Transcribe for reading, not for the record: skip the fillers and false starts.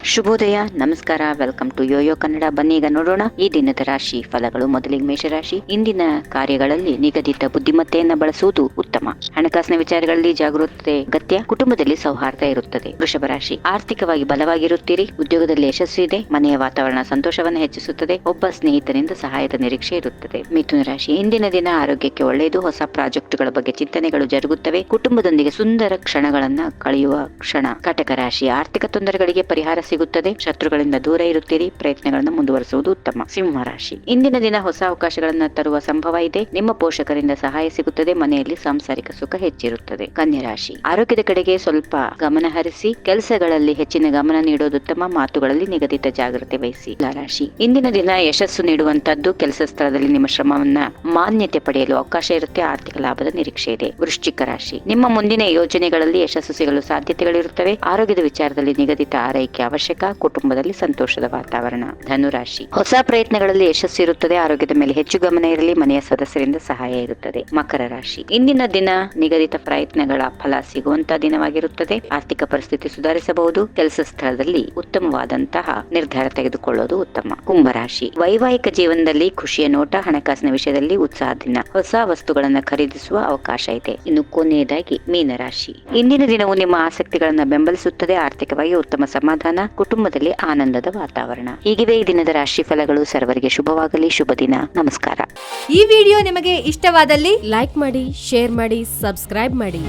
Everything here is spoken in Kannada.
ಶುಭೋದಯ, ನಮಸ್ಕಾರ. Welcome to YoYo Kannada. ಬನ್ನಿ ಈಗ ನೋಡೋಣ ಈ ದಿನದ ರಾಶಿ ಫಲಗಳು. ಮೊದಲಿಗೆ ಮೇಷರಾಶಿ. ಇಂದಿನ ಕಾರ್ಯಗಳಲ್ಲಿ ನಿಗದಿತ ಬುದ್ಧಿಮತ್ತೆಯನ್ನ ಬಳಸುವುದು ಉತ್ತಮ. ಹಣಕಾಸಿನ ವಿಚಾರಗಳಲ್ಲಿ ಜಾಗರೂಕತೆ ಅಗತ್ಯ. ಕುಟುಂಬದಲ್ಲಿ ಸೌಹಾರ್ದ ಇರುತ್ತದೆ. ವೃಷಭ ರಾಶಿ. ಆರ್ಥಿಕವಾಗಿ ಬಲವಾಗಿರುತ್ತೀರಿ. ಉದ್ಯೋಗದಲ್ಲಿ ಯಶಸ್ಸು ಇದೆ. ಮನೆಯ ವಾತಾವರಣ ಸಂತೋಷವನ್ನು ಹೆಚ್ಚಿಸುತ್ತದೆ. ಒಬ್ಬ ಸ್ನೇಹಿತರಿಂದ ಸಹಾಯದ ನಿರೀಕ್ಷೆ ಇರುತ್ತದೆ. ಮಿಥುನ ರಾಶಿ. ಇಂದಿನ ದಿನ ಆರೋಗ್ಯಕ್ಕೆ ಒಳ್ಳೆಯದು. ಹೊಸ ಪ್ರಾಜೆಕ್ಟ್ಗಳ ಬಗ್ಗೆ ಚಿಂತನೆಗಳು ಜರುಗುತ್ತವೆ. ಕುಟುಂಬದೊಂದಿಗೆ ಸುಂದರ ಕ್ಷಣಗಳನ್ನ ಕಳೆಯುವ ಕ್ಷಣ. ಕಟಕ ರಾಶಿ. ಆರ್ಥಿಕ ತೊಂದರೆಗಳಿಗೆ ಪರಿಹಾರ ಸಿಗುತ್ತದೆ. ಶತ್ರುಗಳಿಂದ ದೂರ ಇರುತ್ತೀರಿ. ಪ್ರಯತ್ನಗಳನ್ನು ಮುಂದುವರಿಸುವುದು ಉತ್ತಮ. ಸಿಂಹ ರಾಶಿ. ಇಂದಿನ ದಿನ ಹೊಸ ಅವಕಾಶಗಳನ್ನ ತರುವ ಸಂಭವ ಇದೆ. ನಿಮ್ಮ ಪೋಷಕರಿಂದ ಸಹಾಯ ಸಿಗುತ್ತದೆ. ಮನೆಯಲ್ಲಿ ಸಾಂಸಾರಿಕ ಸುಖ ಹೆಚ್ಚಿರುತ್ತದೆ. ಕನ್ಯಾ ರಾಶಿ. ಆರೋಗ್ಯದ ಕಡೆಗೆ ಸ್ವಲ್ಪ ಗಮನ ಹರಿಸಿ. ಕೆಲಸಗಳಲ್ಲಿ ಹೆಚ್ಚಿನ ಗಮನ ನೀಡೋದು ಉತ್ತಮ. ಮಾತುಗಳಲ್ಲಿ ನಿಗದಿತ ಜಾಗ್ರತೆ ವಹಿಸಿ. ತುಲಾ ರಾಶಿ. ಇಂದಿನ ದಿನ ಯಶಸ್ಸು ನೀಡುವಂತದ್ದು. ಕೆಲಸ ಸ್ಥಳದಲ್ಲಿ ನಿಮ್ಮ ಶ್ರಮವನ್ನ ಮಾನ್ಯತೆ ಪಡೆಯಲು ಅವಕಾಶ ಇರುತ್ತೆ. ಆರ್ಥಿಕ ಲಾಭದ ನಿರೀಕ್ಷೆ ಇದೆ. ವೃಶ್ಚಿಕ ರಾಶಿ. ನಿಮ್ಮ ಮುಂದಿನ ಯೋಜನೆಗಳಲ್ಲಿ ಯಶಸ್ಸು ಸಿಗಲು ಸಾಧ್ಯತೆಗಳಿರುತ್ತವೆ. ಆರೋಗ್ಯದ ವಿಚಾರದಲ್ಲಿ ನಿಗದಿತ ಆರೈಕೆ ಅವಶ್ಯಕ. ಕುಟುಂಬದಲ್ಲಿ ಸಂತೋಷದ ವಾತಾವರಣ. ಧನುರಾಶಿ. ಹೊಸ ಪ್ರಯತ್ನಗಳಲ್ಲಿ ಯಶಸ್ಸು ಇರುತ್ತದೆ. ಆರೋಗ್ಯದ ಮೇಲೆ ಹೆಚ್ಚು ಗಮನ ಇರಲಿ. ಮನೆಯ ಸದಸ್ಯರಿಂದ ಸಹಾಯ ಇರುತ್ತದೆ. ಮಕರ ರಾಶಿ. ಇಂದಿನ ದಿನ ನಿಗದಿತ ಪ್ರಯತ್ನಗಳ ಫಲ ಸಿಗುವಂತಹ ದಿನವಾಗಿರುತ್ತದೆ. ಆರ್ಥಿಕ ಪರಿಸ್ಥಿತಿ ಸುಧಾರಿಸಬಹುದು. ಕೆಲಸ ಸ್ಥಳದಲ್ಲಿ ಉತ್ತಮವಾದಂತಹ ನಿರ್ಧಾರ ತೆಗೆದುಕೊಳ್ಳೋದು ಉತ್ತಮ. ಕುಂಭರಾಶಿ. ವೈವಾಹಿಕ ಜೀವನದಲ್ಲಿ ಖುಷಿಯ ನೋಟ. ಹಣಕಾಸಿನ ವಿಷಯದಲ್ಲಿ ಉತ್ಸಾಹದಿಂದ ಹೊಸ ವಸ್ತುಗಳನ್ನು ಖರೀದಿಸುವ ಅವಕಾಶ ಇದೆ. ಇನ್ನು ಕೊನೆಯದಾಗಿ ಮೀನರಾಶಿ. ಇಂದಿನ ದಿನವು ನಿಮ್ಮ ಆಸಕ್ತಿಗಳನ್ನ ಬೆಂಬಲಿಸುತ್ತದೆ. ಆರ್ಥಿಕವಾಗಿ ಉತ್ತಮ ಸಮಾಧಾನ. ಕುಟುಂಬದಲ್ಲಿ ಆನಂದದ ವಾತಾವರಣ. ಹೀಗಿವೆ ಈ ದಿನದ ರಾಶಿ ಫಲಗಳು. ಸರ್ವರಿಗೆ ಶುಭವಾಗಲಿ. ಶುಭ ದಿನ. ನಮಸ್ಕಾರ. ಈ ವಿಡಿಯೋ ನಿಮಗೆ ಇಷ್ಟವಾದಲ್ಲಿ ಲೈಕ್ ಮಾಡಿ, ಶೇರ್ ಮಾಡಿ, ಸಬ್ಸ್ಕ್ರೈಬ್ ಮಾಡಿ.